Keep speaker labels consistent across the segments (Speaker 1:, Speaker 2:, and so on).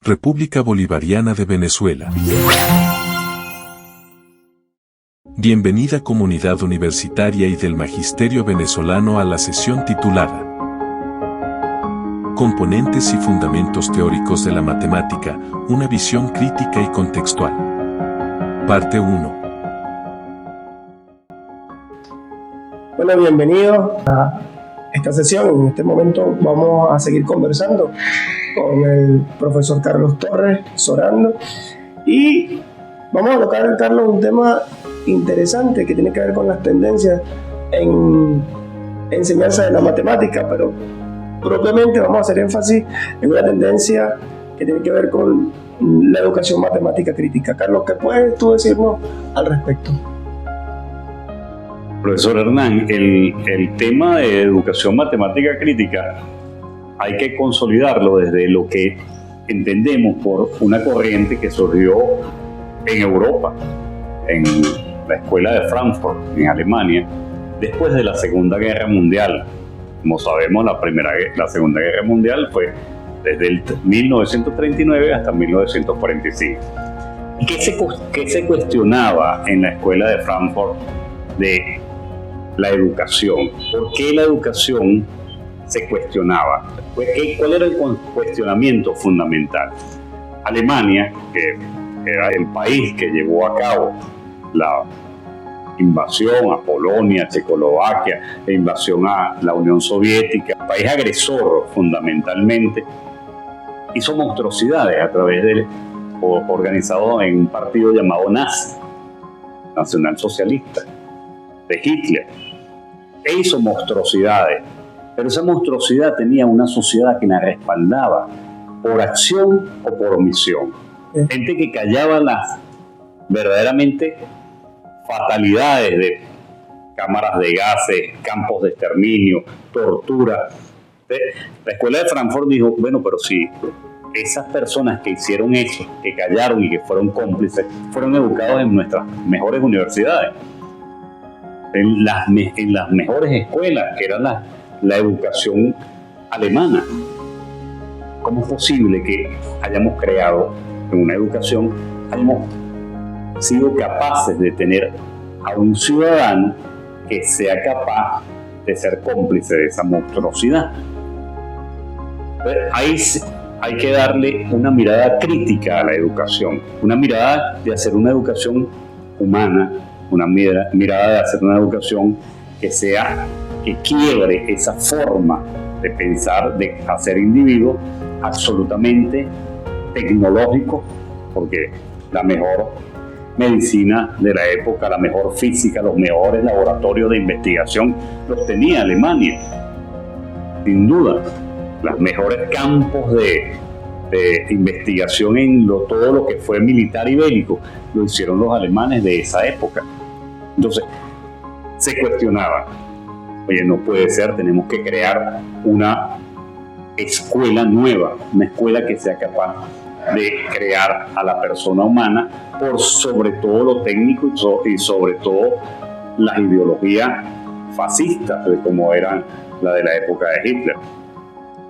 Speaker 1: República Bolivariana de Venezuela. Bienvenida comunidad universitaria y del magisterio venezolano a la sesión titulada Componentes y fundamentos teóricos de la matemática, una visión crítica y contextual. Parte 1.
Speaker 2: Bueno, bienvenidos a esta sesión. En este momento vamos a seguir conversando con el profesor Carlos Torres Sorando y vamos a tocar, Carlos, un tema interesante que tiene que ver con las tendencias en enseñanza de la matemática, pero propiamente vamos a hacer énfasis en una tendencia que tiene que ver con la educación matemática crítica. Carlos, ¿qué puedes tú decirnos al respecto?
Speaker 3: Profesor Hernán, el tema de educación matemática crítica hay que consolidarlo desde lo que entendemos por una corriente que surgió en Europa, en la escuela de Frankfurt, en Alemania, después de la Segunda Guerra Mundial. Como sabemos, la Segunda Guerra Mundial fue desde el 1939 hasta 1945. ¿Qué se cuestionaba en la escuela de Frankfurt de la educación? ¿Por qué la educación se cuestionaba? ¿Cuál era el cuestionamiento fundamental? Alemania, que era el país que llevó a cabo la invasión a Polonia, Checoslovaquia, la invasión a la Unión Soviética, país agresor fundamentalmente, hizo monstruosidades a través del organizado en un partido llamado nazi, nacional socialista, de Hitler. E hizo monstruosidades, pero esa monstruosidad tenía una sociedad que la respaldaba por acción o por omisión. Gente que callaba las verdaderamente fatalidades de cámaras de gases, campos de exterminio, tortura. La escuela de Frankfurt dijo, bueno, pero si esas personas que hicieron eso, que callaron y que fueron cómplices, fueron educados en nuestras mejores universidades, en las mejores escuelas, que era la educación alemana. ¿Cómo es posible que hayamos creado en una educación, hayamos sido capaces de tener a un ciudadano que sea capaz de ser cómplice de esa monstruosidad? Ahí hay que darle una mirada crítica a la educación, una mirada de hacer una educación humana, una mirada de hacer una educación que quiebre esa forma de pensar, de hacer individuos absolutamente tecnológicos, porque la mejor medicina de la época, la mejor física, los mejores laboratorios de investigación los tenía Alemania, sin duda. Los mejores campos de investigación en todo lo que fue militar y bélico lo hicieron los alemanes de esa época. Entonces se cuestionaba, oye, no puede ser, tenemos que crear una escuela nueva, una escuela que sea capaz de crear a la persona humana por sobre todo lo técnico y sobre todo las ideologías fascistas, como eran la de la época de Hitler.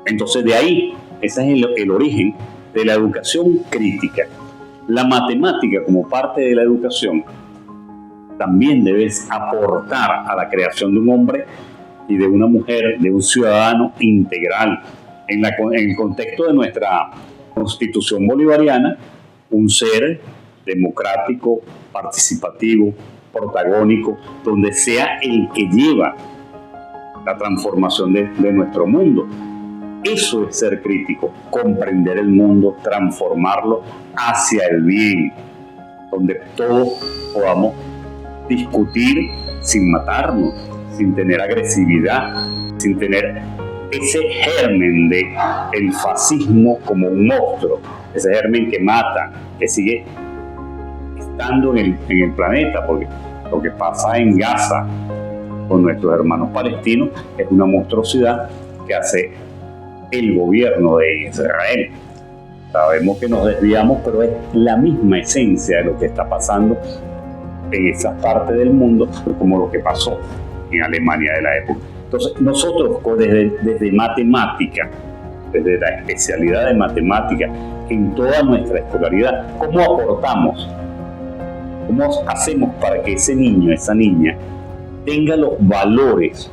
Speaker 3: Entonces de ahí, ese es el origen de la educación crítica. La matemática, como parte de la educación, también debe aportar a la creación de un hombre y de una mujer, de un ciudadano integral. En el contexto de nuestra Constitución bolivariana, un ser democrático, participativo, protagónico, donde sea el que lleva la transformación de nuestro mundo. Eso es ser crítico, comprender el mundo, transformarlo hacia el bien, donde todos podamos discutir sin matarnos, sin tener agresividad, sin tener ese germen de el fascismo como un monstruo, ese germen que mata, que sigue estando en el planeta, porque lo que pasa en Gaza con nuestros hermanos palestinos es una monstruosidad que hace el gobierno de Israel. Sabemos que nos desviamos, pero es la misma esencia de lo que está pasando en esa parte del mundo, como lo que pasó en Alemania de la época. Entonces, nosotros desde matemática desde la especialidad de matemática en toda nuestra escolaridad, ¿cómo aportamos? ¿Cómo hacemos para que ese niño, esa niña, tenga los valores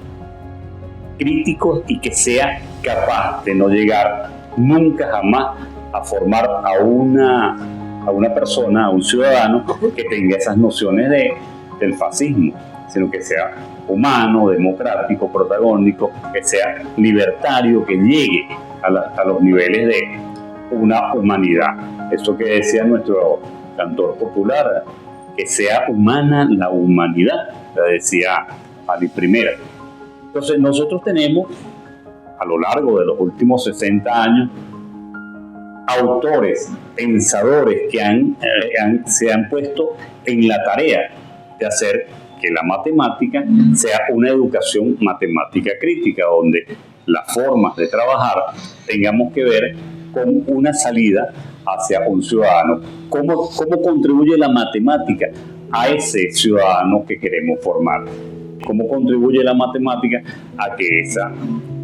Speaker 3: críticos y que sea capaz de no llegar nunca jamás a formar a una persona, a un ciudadano que tenga esas nociones del fascismo, sino que sea humano, democrático, protagónico, que sea libertario, que llegue a los niveles de una humanidad? Eso que decía nuestro cantor popular, que sea humana la humanidad, la decía Ali I. Entonces nosotros tenemos, a lo largo de los últimos 60 años, autores, pensadores que se han puesto en la tarea de hacer que la matemática sea una educación matemática crítica, donde las formas de trabajar tengamos que ver con una salida hacia un ciudadano. ¿Cómo contribuye la matemática a ese ciudadano que queremos formar? ¿Cómo contribuye la matemática a que esa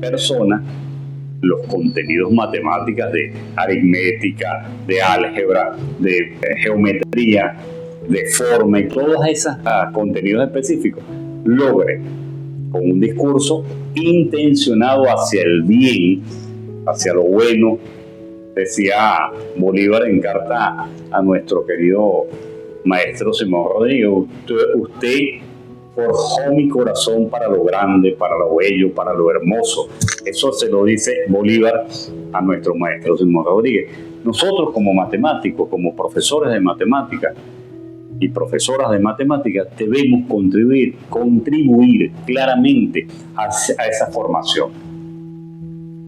Speaker 3: persona, los contenidos matemáticos de aritmética, de álgebra, de geometría, de forma y todos esos contenidos específicos, logre con un discurso intencionado hacia el bien, hacia lo bueno? Decía Bolívar en carta a nuestro querido maestro Simón Rodríguez: usted forjó mi corazón para lo grande, para lo bello, para lo hermoso. Eso se lo dice Bolívar a nuestro maestro Simón Rodríguez. Nosotros como matemáticos, como profesores de matemáticas y profesoras de matemáticas, debemos contribuir claramente a esa formación,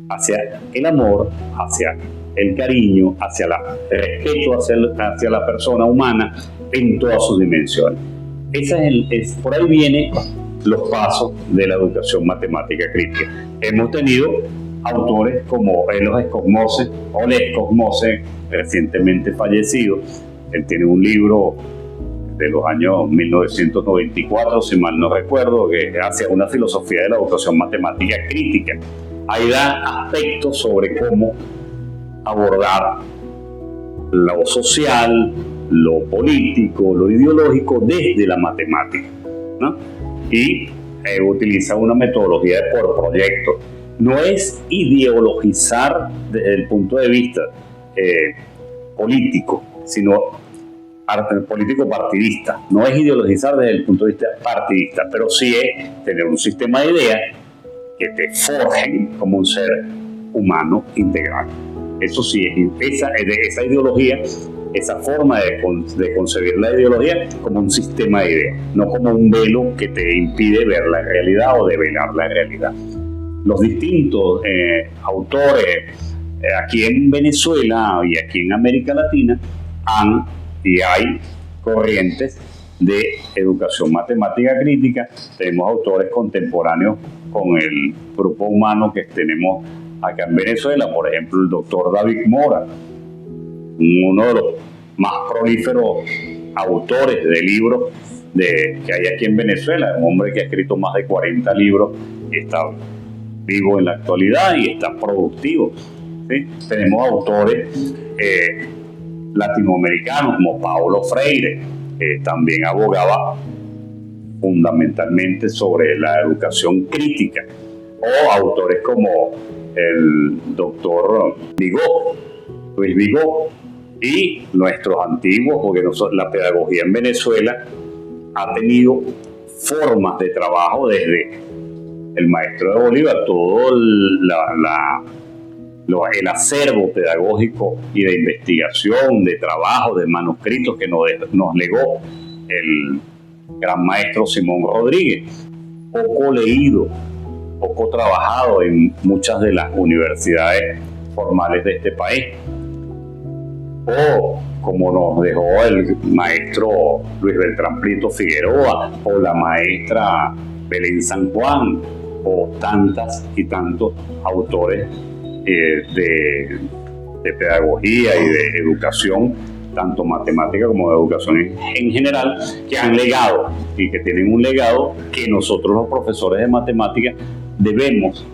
Speaker 3: hacia el amor, hacia el cariño, hacia el respeto hacia la persona humana en todas sus dimensiones. Por ahí vienen los pasos de la educación matemática crítica. Hemos tenido autores como Oleg Cosmose, recientemente fallecido. Él tiene un libro de los años 1994, si mal no recuerdo, que hace una filosofía de la educación matemática crítica. Ahí da aspectos sobre cómo abordar lo social, lo político, lo ideológico desde la matemática, ¿no? Y utiliza una metodología por proyecto. No es ideologizar desde el punto de vista político, sino político partidista. No es ideologizar desde el punto de vista partidista, pero sí es tener un sistema de ideas que te forjen como un ser humano integral. Eso sí, esa ideología, esa forma de concebir la ideología como un sistema de ideas, no como un velo que te impide ver la realidad o develar la realidad. Los distintos autores aquí en Venezuela y aquí en América Latina hay corrientes de educación matemática crítica. Tenemos autores contemporáneos con el grupo humano que tenemos acá en Venezuela, por ejemplo el doctor David Mora, uno de los más prolíferos autores de libros que hay aquí en Venezuela, un hombre que ha escrito más de 40 libros, está vivo en la actualidad y está productivo, ¿sí? Tenemos autores latinoamericanos como Paulo Freire, que también abogaba fundamentalmente sobre la educación crítica, o autores como el doctor Luis Vigo, y nuestros antiguos, porque la pedagogía en Venezuela ha tenido formas de trabajo desde el maestro de Bolívar, todo el acervo pedagógico y de investigación, de trabajo, de manuscritos que nos legó el gran maestro Simón Rodríguez, poco leído, poco trabajado en muchas de las universidades formales de este país, o como nos dejó el maestro Luis Beltrán Prieto Figueroa, o la maestra Belén San Juan, o tantas y tantos autores de pedagogía y de educación, tanto matemática como de educación en general, que han legado y que tienen un legado que nosotros los profesores de matemáticas debemos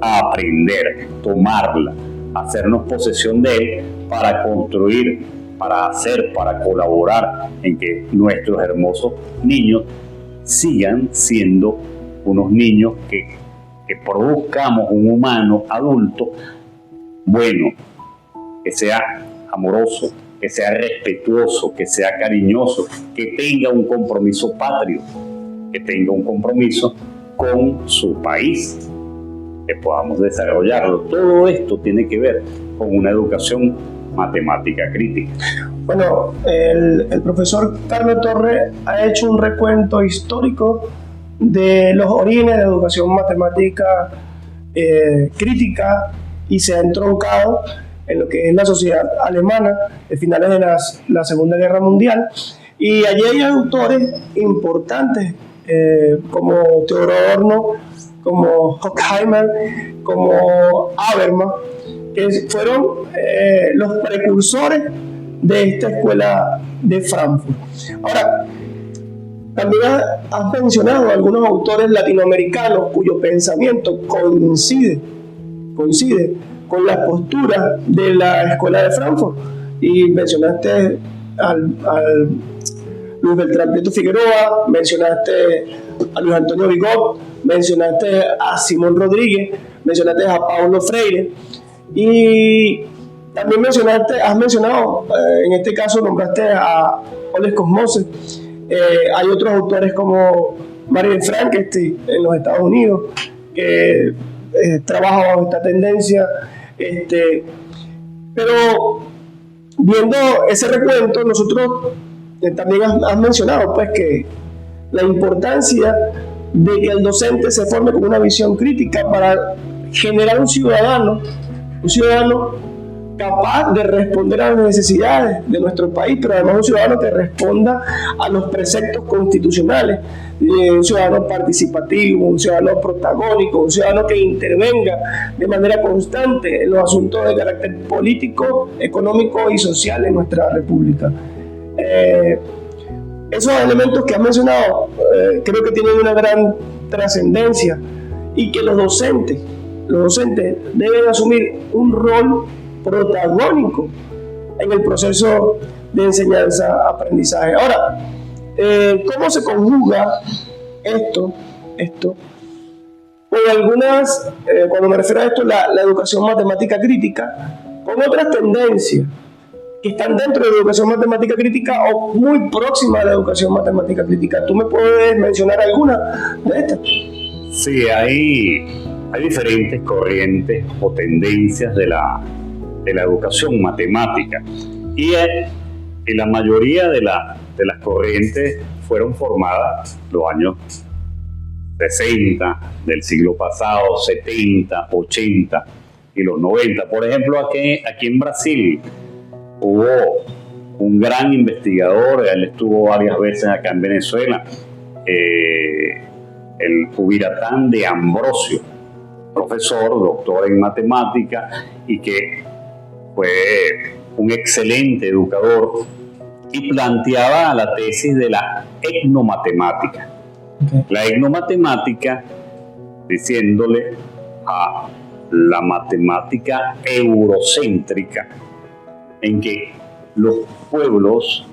Speaker 3: a aprender, tomarla, hacernos posesión de él para construir, para hacer, para colaborar en que nuestros hermosos niños sigan siendo unos niños que produzcamos un humano adulto bueno, que sea amoroso, que sea respetuoso, que sea cariñoso, que tenga un compromiso patrio, que tenga un compromiso con su país, que podamos desarrollarlo. Todo esto tiene que ver con una educación matemática crítica.
Speaker 2: Bueno, el profesor Carlos Torres ha hecho un recuento histórico de los orígenes de la educación matemática crítica y se ha entroncado en lo que es la sociedad alemana de finales de la Segunda Guerra Mundial. Y allí hay autores importantes como Theodor Adorno, como Horkheimer, como Habermas, que fueron los precursores de esta escuela de Frankfurt. Ahora, también has mencionado algunos autores latinoamericanos cuyo pensamiento coincide con la postura de la escuela de Frankfurt. Y mencionaste al Luis Beltrán Prieto Figueroa, mencionaste a Luis Antonio Vigot, mencionaste a Simón Rodríguez, mencionaste a Paulo Freire y también has mencionado, en este caso nombraste a Oles Cosmoses. Hay otros autores como Mariel Frankenstein en los Estados Unidos que trabaja bajo esta tendencia, pero viendo ese recuento, nosotros también has mencionado pues que la importancia de que el docente se forme con una visión crítica para generar un ciudadano capaz de responder a las necesidades de nuestro país, pero además un ciudadano que responda a los preceptos constitucionales, un ciudadano participativo, un ciudadano protagónico, un ciudadano que intervenga de manera constante en los asuntos de carácter político, económico y social en nuestra república. Esos elementos que has mencionado creo que tienen una gran trascendencia y que los docentes deben asumir un rol protagónico en el proceso de enseñanza-aprendizaje. Ahora, ¿cómo se conjuga esto con algunas, cuando me refiero a esto, la educación matemática crítica, con otras tendencias que están dentro de la educación matemática crítica o muy próximas a la educación matemática crítica? ¿Tú me puedes mencionar alguna de estas?
Speaker 3: Sí, hay diferentes corrientes o tendencias de la educación matemática y la mayoría de las corrientes fueron formadas los años 60 del siglo pasado, 70, 80 y los 90. Por ejemplo, aquí en Brasil hubo un gran investigador, él estuvo varias veces acá en Venezuela, el Ubiratán de Ambrosio, profesor, doctor en matemática y que fue un excelente educador y planteaba la tesis de la etnomatemática. Okay. La etnomatemática, diciéndole a la matemática eurocéntrica, en que los pueblos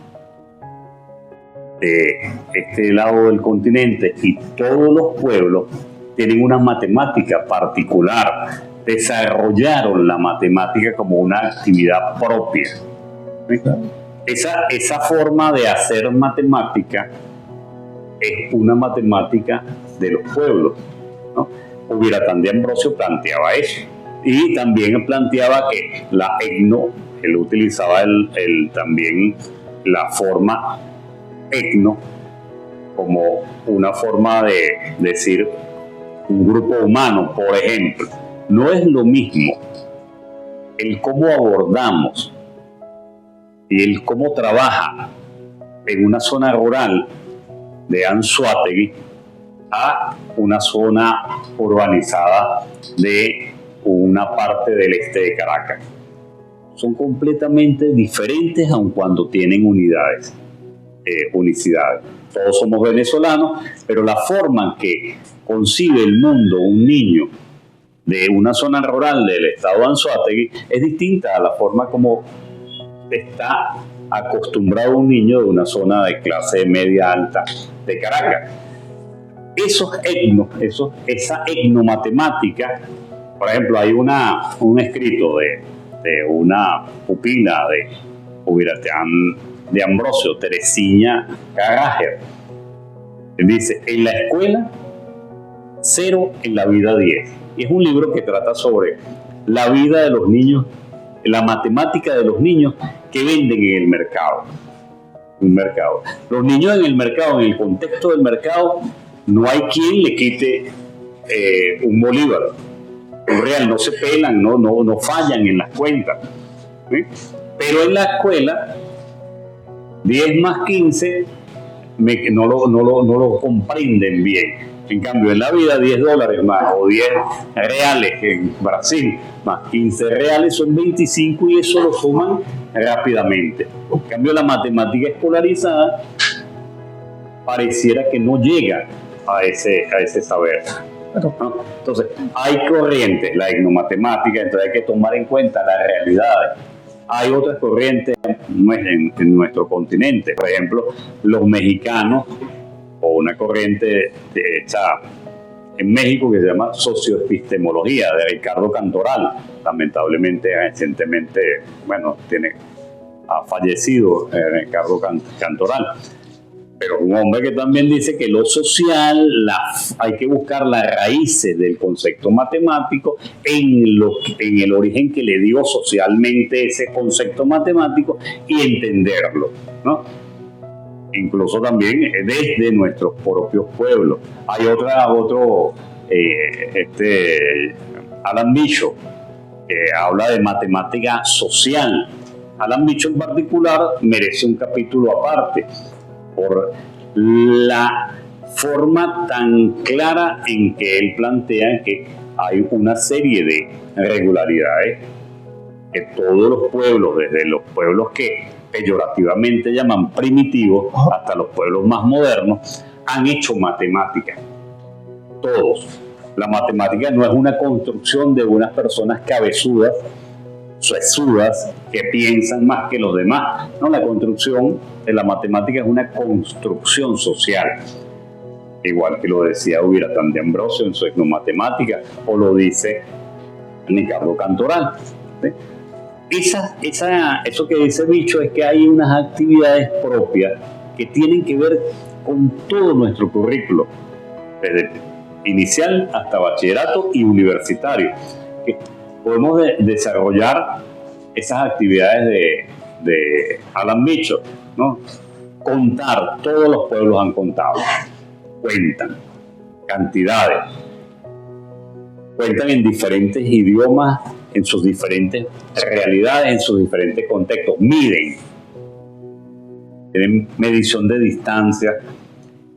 Speaker 3: de este lado del continente y todos los pueblos tienen una matemática particular, desarrollaron la matemática como una actividad propia. Esa forma de hacer matemática es una matemática de los pueblos, ¿no? Ubiratán de Ambrosio planteaba eso y también planteaba que la etno, él utilizaba también la forma etno como una forma de decir un grupo humano, por ejemplo. No es lo mismo el cómo abordamos y el cómo trabaja en una zona rural de Anzoátegui a una zona urbanizada de una parte del este de Caracas. Son completamente diferentes aun cuando tienen unicidades. Todos somos venezolanos, pero la forma en que concibe el mundo un niño de una zona rural del estado de Anzoátegui es distinta a la forma como está acostumbrado un niño de una zona de clase media alta de Caracas. Esa etnomatemática, por ejemplo, hay un escrito de una pupila de Ambrosio, Teresina Carajer. Dice, en la escuela, 0, en la vida 10. Y es un libro que trata sobre la vida de los niños, la matemática de los niños que venden en el mercado. Los niños en el mercado, en el contexto del mercado, no hay quien le quite un bolívar. Un real, no se pelan, no fallan en las cuentas. ¿Sí? Pero en la escuela, 10 más 15 no lo comprenden bien. En cambio, en la vida, $10 más o 10 reales en Brasil más 15 reales son 25 y eso lo suman rápidamente. En cambio, la matemática escolarizada pareciera que no llega a ese saber. ¿No? Entonces, hay corrientes, la etnomatemática, entonces hay que tomar en cuenta las realidades. Hay otras corrientes en nuestro continente, por ejemplo, los mexicanos, o una corriente hecha en México que se llama socioepistemología, de Ricardo Cantoral. Lamentablemente, recientemente, ha fallecido Ricardo Cantoral. Pero un hombre que también dice que lo social, hay que buscar las raíces del concepto matemático en el origen que le dio socialmente ese concepto matemático y entenderlo, ¿no? Incluso también desde nuestros propios pueblos. Hay Alan Bishop, que habla de matemática social. Alan Bishop en particular merece un capítulo aparte, por la forma tan clara en que él plantea que hay una serie de regularidades que todos los pueblos, desde los pueblos que peyorativamente llaman primitivos hasta los pueblos más modernos, han hecho matemática. Todos. La matemática no es una construcción de unas personas cabezudas, sesudas, que piensan más que los demás. No, la construcción de la matemática es una construcción social. Igual que lo decía Ubiratan de Ambrosio en su etnomatemática, o lo dice Ricardo Cantoral. ¿Sí? Eso que dice Bicho es que hay unas actividades propias que tienen que ver con todo nuestro currículo, desde inicial hasta bachillerato y universitario. Que podemos desarrollar esas actividades de Alan Bishop, ¿no? Contar, todos los pueblos han contado, cuentan cantidades, cuentan en diferentes idiomas, en sus diferentes realidades, en sus diferentes contextos, miden, tienen medición de distancia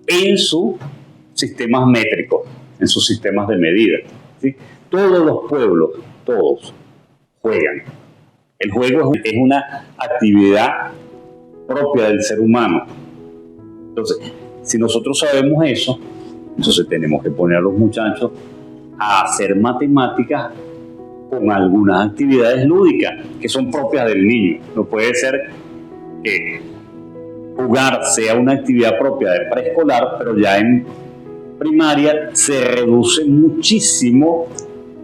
Speaker 3: en sus sistemas métricos, en sus sistemas de medida, ¿sí? Todos los pueblos, todos, juegan. El juego es una actividad propia del ser humano. Entonces, si nosotros sabemos eso, entonces tenemos que poner a los muchachos a hacer matemáticas con algunas actividades lúdicas que son propias del niño. No puede ser que jugar sea una actividad propia de preescolar, pero ya en primaria se reduce muchísimo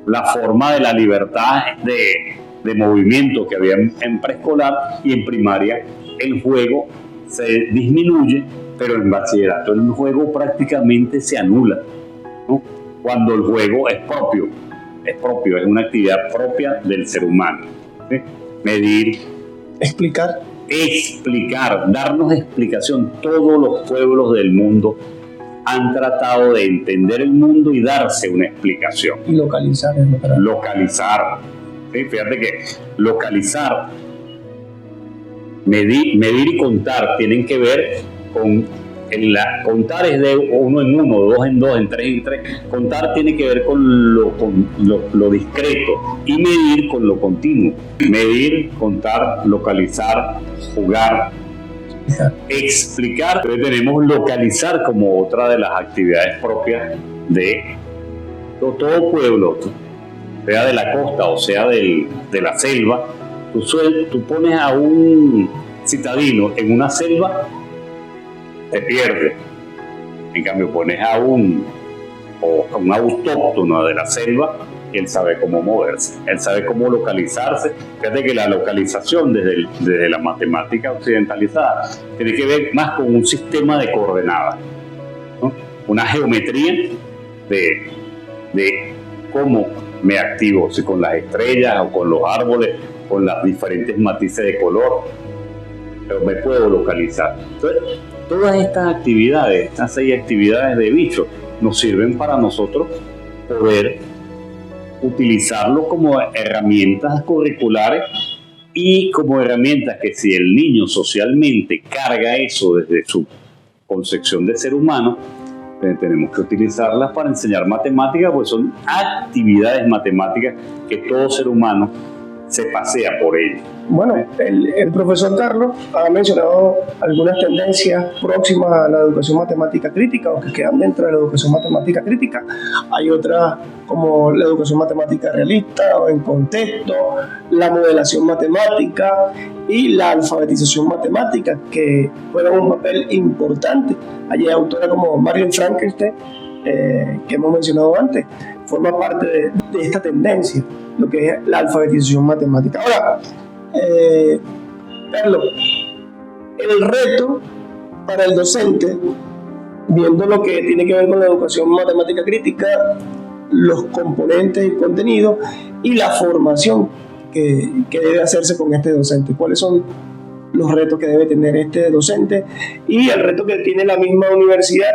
Speaker 3: la forma de la libertad de movimiento que había en preescolar, y en primaria el juego se disminuye, pero en bachillerato el juego prácticamente se anula, ¿no? Cuando el juego es propio, es una actividad propia del ser humano, ¿sí? Medir,
Speaker 2: explicar,
Speaker 3: darnos explicación. Todos los pueblos del mundo han tratado de entender el mundo y darse una explicación.
Speaker 2: Y localizar.
Speaker 3: Localizar. ¿Sí? Fíjate que localizar, medir y contar tienen que ver con contar es de 1 en 1, 2 en 2, en 3 en 3. Contar tiene que ver con lo discreto, y medir con lo continuo. Medir, contar, localizar, jugar, explicar. Entonces tenemos localizar como otra de las actividades propias de todo pueblo. sea de la costa o sea de la selva, tú pones a un citadino en una selva, te pierde. En cambio, pones a un autóctono de la selva, él sabe cómo moverse, él sabe cómo localizarse. Fíjate que la localización desde la matemática occidentalizada tiene que ver más con un sistema de coordenadas, ¿no? Una geometría de cómo me activo, si con las estrellas o con los árboles, con las diferentes matices de color, pero me puedo localizar. Entonces, todas estas actividades, estas 6 actividades de bicho, nos sirven para nosotros poder utilizarlo como herramientas curriculares y como herramientas que, si el niño socialmente carga eso desde su concepción de ser humano, tenemos que utilizarlas para enseñar matemáticas, pues son actividades matemáticas que todo ser humano se pasea por ellas.
Speaker 2: Bueno, el profesor Carlos ha mencionado algunas tendencias próximas a la educación matemática crítica o que quedan dentro de la educación matemática crítica. Hay otras como la educación matemática realista o en contexto, la modelación matemática y la alfabetización matemática, que juegan un papel importante. Hay autoras como Marion Frankenstein, que hemos mencionado antes, forma parte de esta tendencia, lo que es la alfabetización matemática. Ahora, Carlos, el reto para el docente, viendo lo que tiene que ver con la educación matemática crítica, los componentes y contenidos y la formación que debe hacerse con este docente. ¿Cuáles son los retos que debe tener este docente y el reto que tiene la misma universidad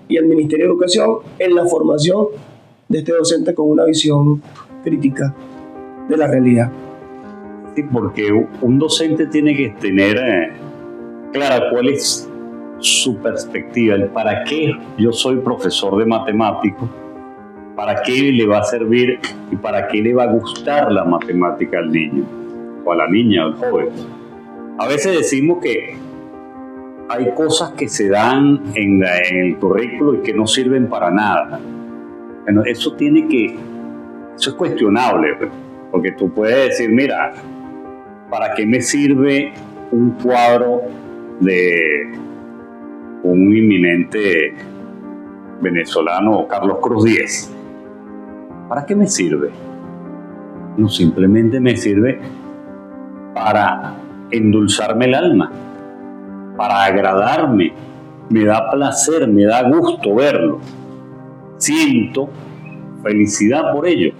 Speaker 2: y el Ministerio de Educación en la formación de este docente con una visión crítica de la realidad?
Speaker 3: Sí, porque un docente tiene que tener clara cuál es su perspectiva, el para qué yo soy profesor de matemáticos, para qué le va a servir y para qué le va a gustar la matemática al niño o a la niña o al joven. A veces decimos que hay cosas que se dan en el currículo y que no sirven para nada. Bueno, eso es cuestionable, porque tú puedes decir, mira, ¿para qué me sirve un cuadro de un inminente venezolano, Carlos Cruz Diez? ¿Para qué me sirve? No, simplemente me sirve para endulzarme el alma, para agradarme, me da placer, me da gusto verlo, siento felicidad por ello.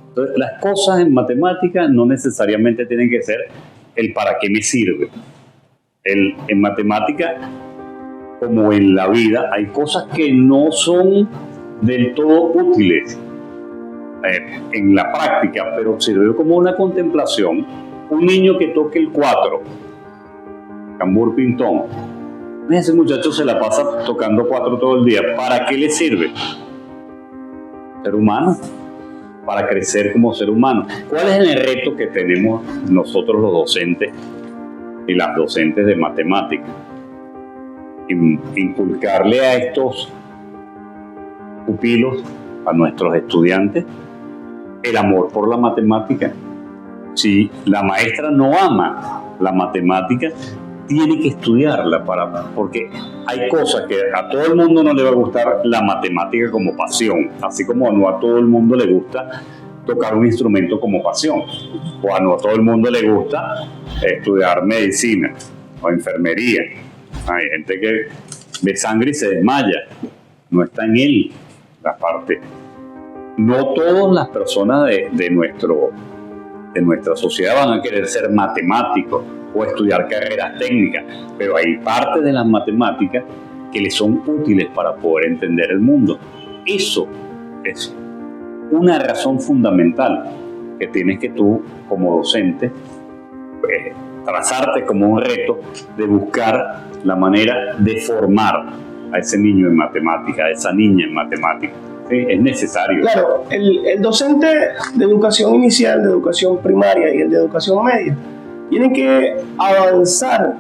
Speaker 3: Entonces, las cosas en matemática no necesariamente tienen que ser el para qué me sirve. En matemática, como en la vida, hay cosas que no son del todo útiles en la práctica, pero sirve como una contemplación. Un niño que toque el 4, cambur pintón, ese muchacho se la pasa tocando 4 todo el día. ¿Para qué le sirve? Ser humano, para crecer como ser humano. ¿Cuál es el reto que tenemos nosotros los docentes y las docentes de matemáticas? Inculcarle a estos pupilos, a nuestros estudiantes, el amor por la matemática. Si la maestra no ama la matemática, tiene que estudiarla porque hay cosas que a todo el mundo no le va a gustar la matemática como pasión, así como no a todo el mundo le gusta tocar un instrumento como pasión, o no a todo el mundo le gusta estudiar medicina o enfermería. Hay gente que ve sangre y se desmaya, no está en él la parte. No todas las personas de nuestra sociedad van a querer ser matemáticos o estudiar carreras técnicas, pero hay partes de las matemáticas que les son útiles para poder entender el mundo. Eso es una razón fundamental que tienes que tú, como docente, trazarte como un reto de buscar la manera de formar a ese niño en matemática, a esa niña en matemática. Sí, es necesario.
Speaker 2: Claro, el docente de educación inicial, de educación primaria y el de educación media tienen que avanzar,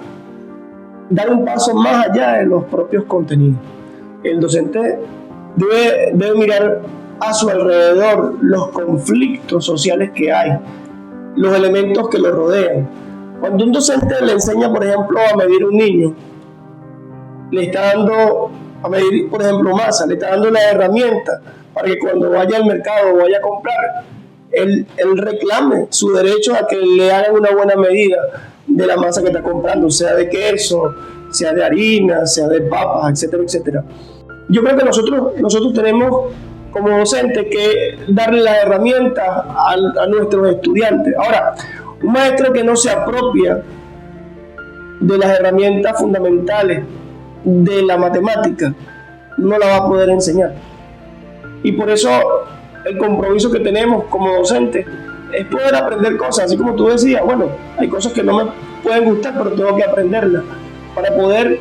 Speaker 2: dar un paso más allá de los propios contenidos. El docente debe mirar a su alrededor los conflictos sociales que hay, los elementos que lo rodean. Cuando un docente le enseña, por ejemplo, a medir un niño, le está dando a medir, por ejemplo, masa, le está dando la herramienta para que cuando vaya al mercado o vaya a comprar, él reclame su derecho a que le hagan una buena medida de la masa que está comprando, sea de queso, sea de harina, sea de papas, etcétera, etcétera. Yo creo que nosotros tenemos como docentes que darle las herramientas a nuestros estudiantes. Ahora, un maestro que no se apropia de las herramientas fundamentales de la matemática no la va a poder enseñar. Y por eso el compromiso que tenemos como docentes es poder aprender cosas, así como tú decías, bueno, hay cosas que no me pueden gustar, pero tengo que aprenderlas para poder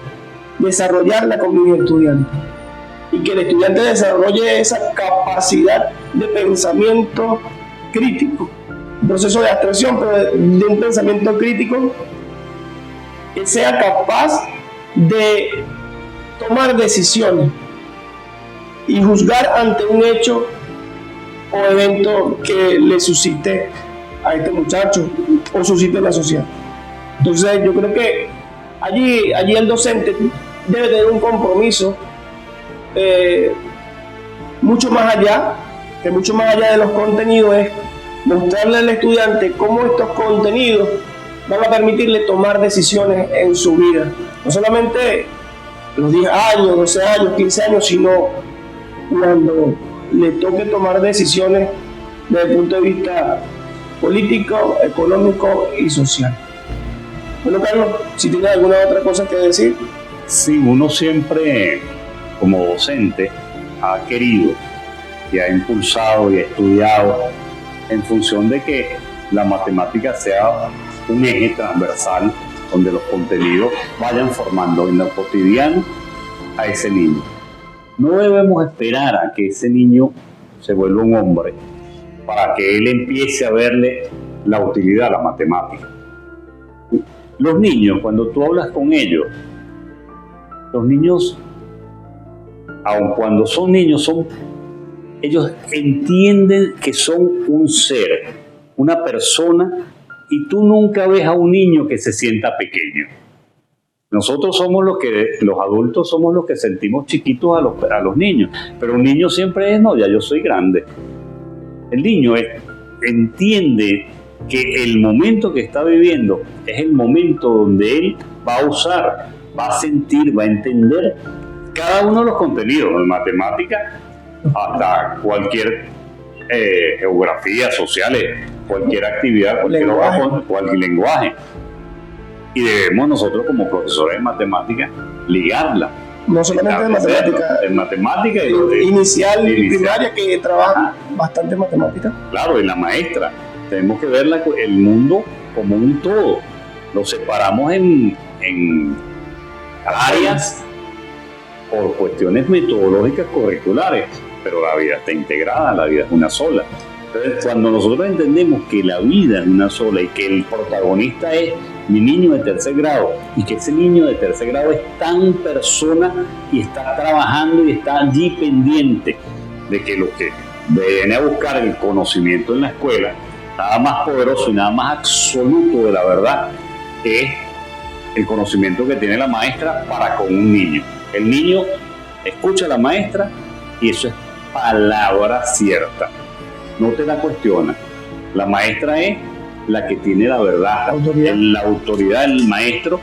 Speaker 2: desarrollarla con mis estudiantes. Y que el estudiante desarrolle esa capacidad de pensamiento crítico, un proceso de abstracción, pero de un pensamiento crítico que sea capaz de tomar decisiones y juzgar ante un hecho o evento que le suscite a este muchacho o suscite en la sociedad. Entonces yo creo que allí el docente debe tener un compromiso mucho más allá de los contenidos, es mostrarle al estudiante cómo estos contenidos van a permitirle tomar decisiones en su vida, no solamente los 10 años, 12 años, 15 años, sino cuando le toque tomar decisiones desde el punto de vista político, económico y social. Bueno, Carlos, si tienes alguna otra cosa que decir.
Speaker 3: Sí, uno siempre, como docente, ha querido y ha impulsado y ha estudiado en función de que la matemática sea un eje transversal donde los contenidos vayan formando en lo cotidiano a ese niño. No debemos esperar a que ese niño se vuelva un hombre para que él empiece a verle la utilidad a la matemática. Los niños, cuando tú hablas con ellos, los niños, aun cuando son niños, ellos entienden que son un ser, una persona, y tú nunca ves a un niño que se sienta pequeño. Nosotros somos los adultos somos los que sentimos chiquitos a los niños, pero un niño siempre es, no, ya yo soy grande. El niño entiende que el momento que está viviendo es el momento donde él va a usar, va a sentir, va a entender cada uno de los contenidos de matemática, hasta cualquier geografía, sociales, cualquier actividad, cualquier lenguaje. Y debemos nosotros como profesores de matemática ligarla.
Speaker 2: No solamente de matemática, inicial y primaria, que trabajan bastante matemática.
Speaker 3: Claro, y la maestra. Tenemos que ver el mundo como un todo. Lo separamos en áreas por cuestiones metodológicas curriculares, pero la vida está integrada, la vida es una sola. Entonces, cuando nosotros entendemos que la vida es una sola y que el protagonista es mi niño de tercer grado, y que ese niño de tercer grado es tan persona y está trabajando y está allí pendiente de que lo que viene a buscar el conocimiento en la escuela, nada más poderoso y nada más absoluto de la verdad, es el conocimiento que tiene la maestra para con un niño. El niño escucha a la maestra y eso es palabra cierta. No te la cuestiona. La maestra es la que tiene la verdad, la autoridad del maestro.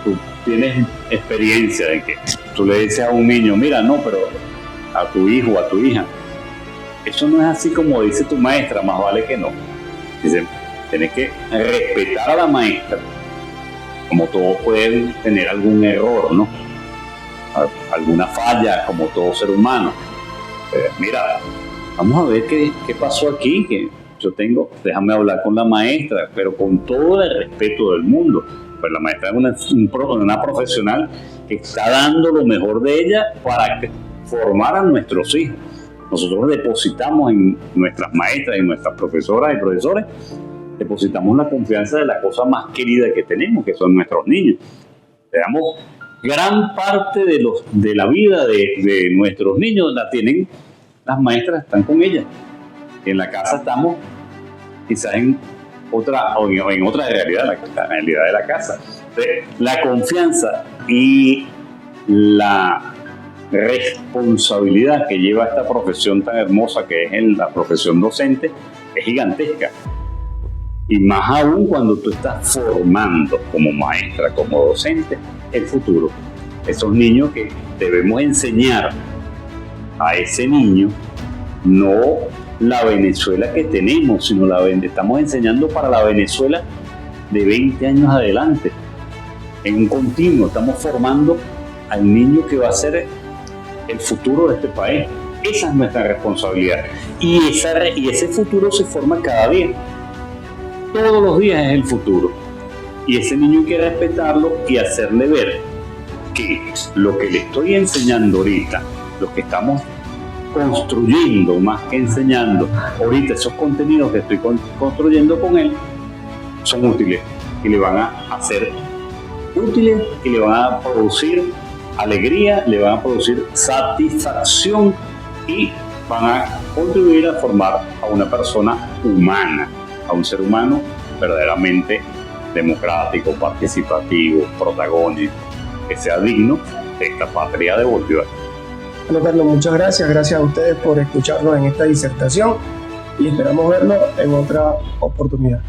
Speaker 3: Tú tienes experiencia de que tú le dices a un niño, mira, no, pero a tu hijo o a tu hija, eso no es así como dice tu maestra, más vale que no. Dice, tienes que respetar a la maestra. Como todos pueden tener algún error, ¿no? Alguna falla, como todo ser humano. Mira, vamos a ver qué pasó aquí, que yo tengo, déjame hablar con la maestra, pero con todo el respeto del mundo. Pues la maestra es una profesional que está dando lo mejor de ella para formar a nuestros hijos. Nosotros depositamos en nuestras maestras y nuestras profesoras y profesores, depositamos la confianza de la cosa más querida que tenemos, que son nuestros niños. Le damos gran parte de la vida de nuestros niños, la las maestras están con ellas. En la casa estamos quizás en otra realidad, la realidad de la casa. Entonces, la confianza y la responsabilidad que lleva esta profesión tan hermosa que es la profesión docente es gigantesca. Y más aún cuando tú estás formando como maestra, como docente, el futuro. Esos niños que debemos enseñar a ese niño, no la Venezuela que tenemos, sino estamos enseñando para la Venezuela de 20 años adelante. En un continuo estamos formando al niño que va a ser el futuro de este país. Esa es nuestra responsabilidad. Y ese futuro se forma cada día. Todos los días es el futuro. Y ese niño hay que respetarlo y hacerle ver que lo que le estoy enseñando ahorita, lo que estamos construyendo más que enseñando ahorita, esos contenidos que estoy construyendo con él, son útiles y le van a hacer útiles y le van a producir alegría, le van a producir satisfacción y van a contribuir a formar a una persona humana, a un ser humano verdaderamente democrático, participativo, protagónico, que sea digno de esta patria de Bolívar.
Speaker 2: Bueno, Carlos, muchas gracias a ustedes por escucharnos en esta disertación y esperamos verlo en otra oportunidad.